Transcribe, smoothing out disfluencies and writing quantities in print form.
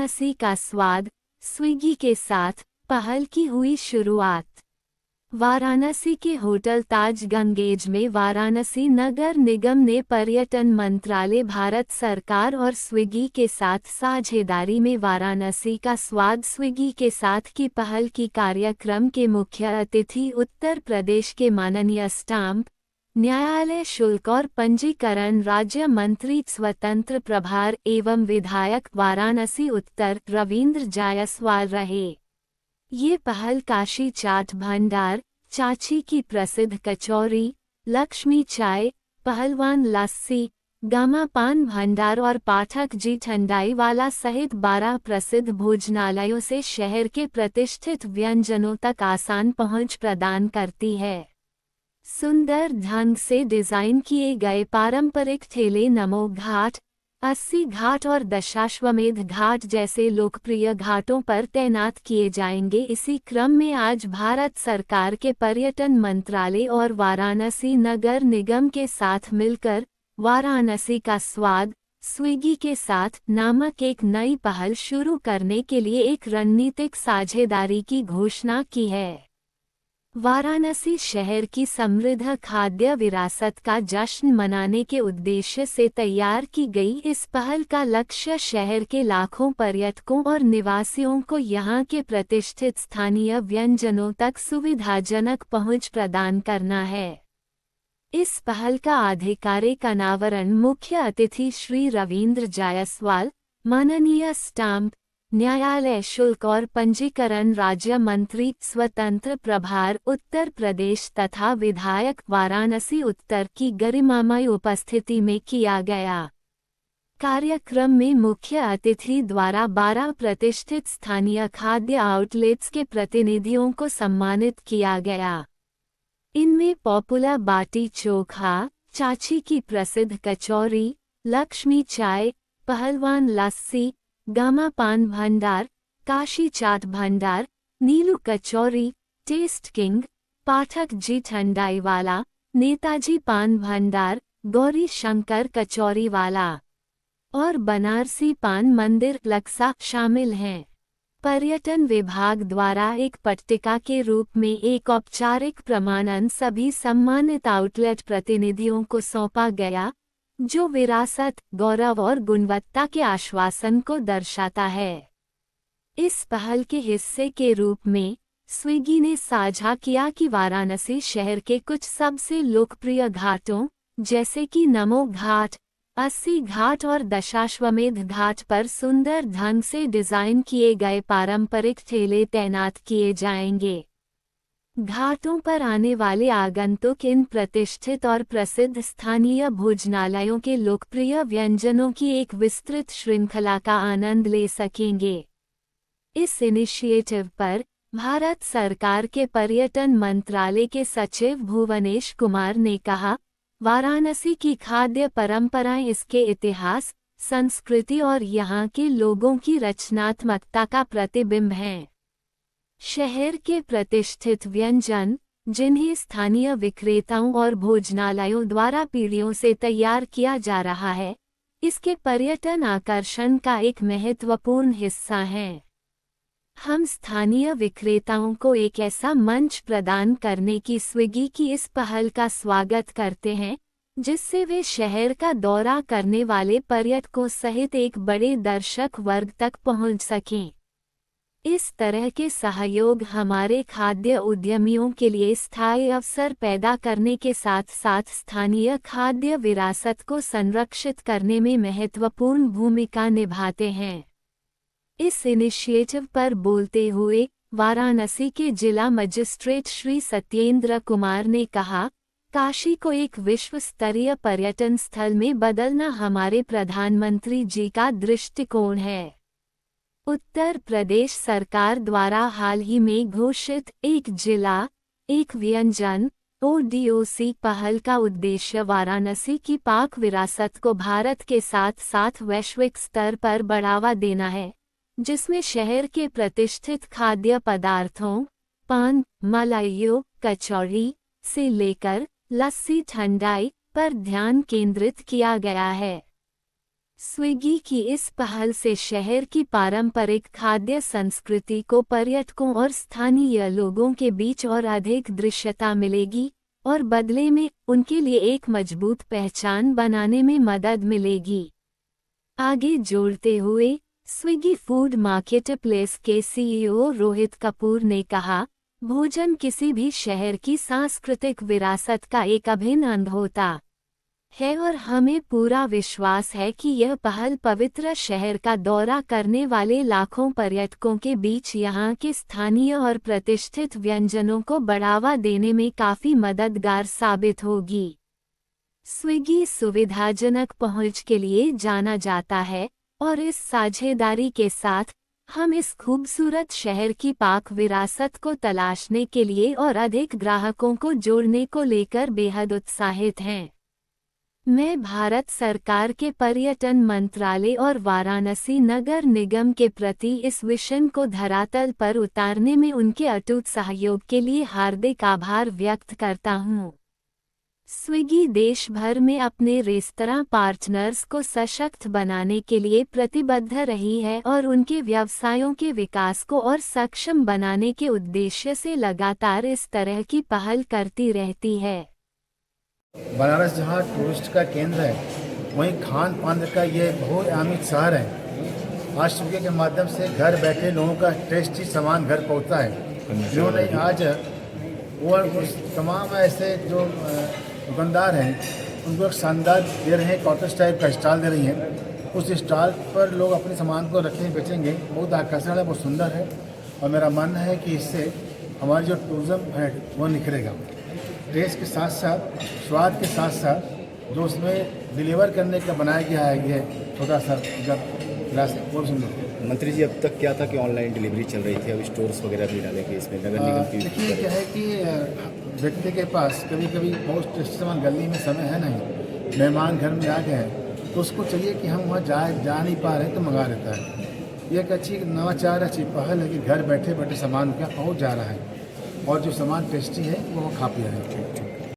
वाराणसी का स्वाद, स्विगी के साथ पहल की हुई शुरुआत। वाराणसी के होटल ताज गंगेज में वाराणसी नगर निगम ने पर्यटन मंत्रालय, भारत सरकार और स्विगी के साथ साझेदारी में वाराणसी का स्वाद स्विगी के साथ की पहल की कार्यक्रम के मुख्य अतिथि उत्तर प्रदेश के माननीय स्टाम्प, न्यायालय शुल्क और पंजीकरण राज्य मंत्री स्वतंत्र प्रभार एवं विधायक वाराणसी उत्तर रविंद्र जायसवाल रहे। ये पहल काशी चाट भंडार, चाची की प्रसिद्ध कचौरी, लक्ष्मी चाय, पहलवान लस्सी, गामा पान भंडार और पाठक जी ठंडाई वाला सहित 12 प्रसिद्ध भोजनालयों से शहर के प्रतिष्ठित व्यंजनों तक आसान पहुंच प्रदान करती है। सुंदर ढंग से डिजाइन किए गए पारंपरिक ठेले नमो घाट, 80 घाट और दशाश्वमेध घाट जैसे लोकप्रिय घाटों पर तैनात किए जाएंगे। इसी क्रम में आज भारत सरकार के पर्यटन मंत्रालय और वाराणसी नगर निगम के साथ मिलकर वाराणसी का स्वाद, स्विगी के साथ नामक एक नई पहल शुरू करने के लिए एक रणनीतिक साझेदारी की घोषणा की है। वाराणसी शहर की समृद्ध खाद्य विरासत का जश्न मनाने के उद्देश्य से तैयार की गई इस पहल का लक्ष्य शहर के लाखों पर्यटकों और निवासियों को यहां के प्रतिष्ठित स्थानीय व्यंजनों तक सुविधाजनक पहुंच प्रदान करना है। इस पहल का आधिकारिक अनावरण मुख्य अतिथि श्री रविंद्र जायसवाल, माननीय स्टाम्प, न्यायालय शुल्क और पंजीकरण राज्य मंत्री स्वतंत्र प्रभार उत्तर प्रदेश तथा विधायक वाराणसी उत्तर की गरिमामय उपस्थिति में किया गया। कार्यक्रम में मुख्य अतिथि द्वारा 12 प्रतिष्ठित स्थानीय खाद्य आउटलेट्स के प्रतिनिधियों को सम्मानित किया गया। इनमें पॉपुलर बाटी चोखा, चाची की प्रसिद्ध कचौरी, लक्ष्मी चाय, पहलवान लस्सी, गामा पान भंडार, काशी चाट भंडार, नीलू कचौरी, टेस्ट किंग, पाठक जी ठंडाई वाला, नेताजी पान भंडार, गौरी शंकर कचौरी वाला और बनारसी पान मंदिर लक्सा शामिल हैं। पर्यटन विभाग द्वारा एक पट्टिका के रूप में एक औपचारिक प्रमाणन सभी सम्मानित आउटलेट प्रतिनिधियों को सौंपा गया, जो विरासत, गौरव और गुणवत्ता के आश्वासन को दर्शाता है। इस पहल के हिस्से के रूप में स्विगी ने साझा किया कि वाराणसी शहर के कुछ सबसे लोकप्रिय घाटों जैसे कि नमो घाट, 80 घाट और दशाश्वमेध घाट पर सुंदर ढंग से डिजाइन किए गए पारंपरिक ठेले तैनात किए जाएंगे। घाटों पर आने वाले आगंतुक इन प्रतिष्ठित और प्रसिद्ध स्थानीय भोजनालयों के लोकप्रिय व्यंजनों की एक विस्तृत श्रृंखला का आनंद ले सकेंगे। इस इनिशिएटिव पर भारत सरकार के पर्यटन मंत्रालय के सचिव भुवनेश कुमार ने कहा, वाराणसी की खाद्य परंपराएं इसके इतिहास, संस्कृति और यहाँ के लोगों की रचनात्मकता का प्रतिबिंब हैं। शहर के प्रतिष्ठित व्यंजन, जिन्हें स्थानीय विक्रेताओं और भोजनालयों द्वारा पीढ़ियों से तैयार किया जा रहा है, इसके पर्यटन आकर्षण का एक महत्वपूर्ण हिस्सा हैं। हम स्थानीय विक्रेताओं को एक ऐसा मंच प्रदान करने की स्विगी की इस पहल का स्वागत करते हैं, जिससे वे शहर का दौरा करने वाले पर्यटकों सहित एक बड़े दर्शक वर्ग तक पहुंच सकें। इस तरह के सहयोग हमारे खाद्य उद्यमियों के लिए स्थायी अवसर पैदा करने के साथ साथ स्थानीय खाद्य विरासत को संरक्षित करने में महत्वपूर्ण भूमिका निभाते हैं। इस इनिशिएटिव पर बोलते हुए वाराणसी के जिला मजिस्ट्रेट श्री सत्येंद्र कुमार ने कहा, काशी को एक विश्व स्तरीय पर्यटन स्थल में बदलना हमारे प्रधानमंत्री जी का दृष्टिकोण है। उत्तर प्रदेश सरकार द्वारा हाल ही में घोषित एक जिला, एक व्यंजन ODOC पहल का उद्देश्य वाराणसी की पाक विरासत को भारत के साथ साथ वैश्विक स्तर पर बढ़ावा देना है, जिसमें शहर के प्रतिष्ठित खाद्य पदार्थों, पान, मलाइयों, कचौड़ी से लेकर लस्सी ठंडाई पर ध्यान केंद्रित किया गया है। स्विगी की इस पहल से शहर की पारंपरिक खाद्य संस्कृति को पर्यटकों और स्थानीय लोगों के बीच और अधिक दृश्यता मिलेगी और बदले में उनके लिए एक मजबूत पहचान बनाने में मदद मिलेगी। आगे जोड़ते हुए स्विगी फूड मार्केटप्लेस के सीईओ रोहित कपूर ने कहा, भोजन किसी भी शहर की सांस्कृतिक विरासत का एक अभिन्न अंग होता है और हमें पूरा विश्वास है कि यह पहल पवित्र शहर का दौरा करने वाले लाखों पर्यटकों के बीच यहाँ के स्थानीय और प्रतिष्ठित व्यंजनों को बढ़ावा देने में काफी मददगार साबित होगी। स्विगी सुविधाजनक पहुंच के लिए जाना जाता है और इस साझेदारी के साथ हम इस खूबसूरत शहर की पाक विरासत को तलाशने के लिए और अधिक ग्राहकों को जोड़ने को लेकर बेहद उत्साहित हैं। मैं भारत सरकार के पर्यटन मंत्रालय और वाराणसी नगर निगम के प्रति इस विजन को धरातल पर उतारने में उनके अटूट सहयोग के लिए हार्दिक आभार व्यक्त करता हूँ। स्विगी देश भर में अपने रेस्तरां पार्टनर्स को सशक्त बनाने के लिए प्रतिबद्ध रही है और उनके व्यवसायों के विकास को और सक्षम बनाने के उद्देश्य से लगातार इस तरह की पहल करती रहती है। बनारस जहाँ टूरिस्ट का केंद्र है, वहीं खान पान का ये बहुआयामी शहर है। आज स्विगी के माध्यम से घर बैठे लोगों का टेस्टी सामान घर पहुँचता है। जिन्होंने आज वो उस तमाम ऐसे जो दुकानदार हैं उनको एक शानदार दे रहे हैं, कॉटेज टाइप का स्टॉल दे रही हैं। उस स्टॉल पर लोग अपने सामान को रखें बेचेंगे, बहुत आकर्षण है, बहुत सुंदर है और मेरा मानना है कि इससे हमारी जो टूरिज़्म है वो निखरेगा। टेस्ट के साथ साथ, स्वाद के साथ साथ जो उसमें डिलीवर करने का बनाया गया है ये छोटा सा ग्लास, वो सुंदर। मंत्री जी, अब तक क्या था कि ऑनलाइन डिलीवरी चल रही थी, अब स्टोर्स वगैरह भी डालेंगे इसमें नगर निगम की? देखिए क्या है कि व्यक्ति के पास कभी कभी बहुत टेस्टी सामान गली में समय है नहीं, मेहमान घर में आ गए हैं तो उसको चाहिए कि हम वहाँ जा नहीं पा रहे तो मंगा लेता है। ये एक अच्छी नवाचार, अच्छी पहल है कि घर बैठे बैठे सामान क्या पहुँच जा रहा है और जो सामान टेस्टी है वो खा पी रहे हैं।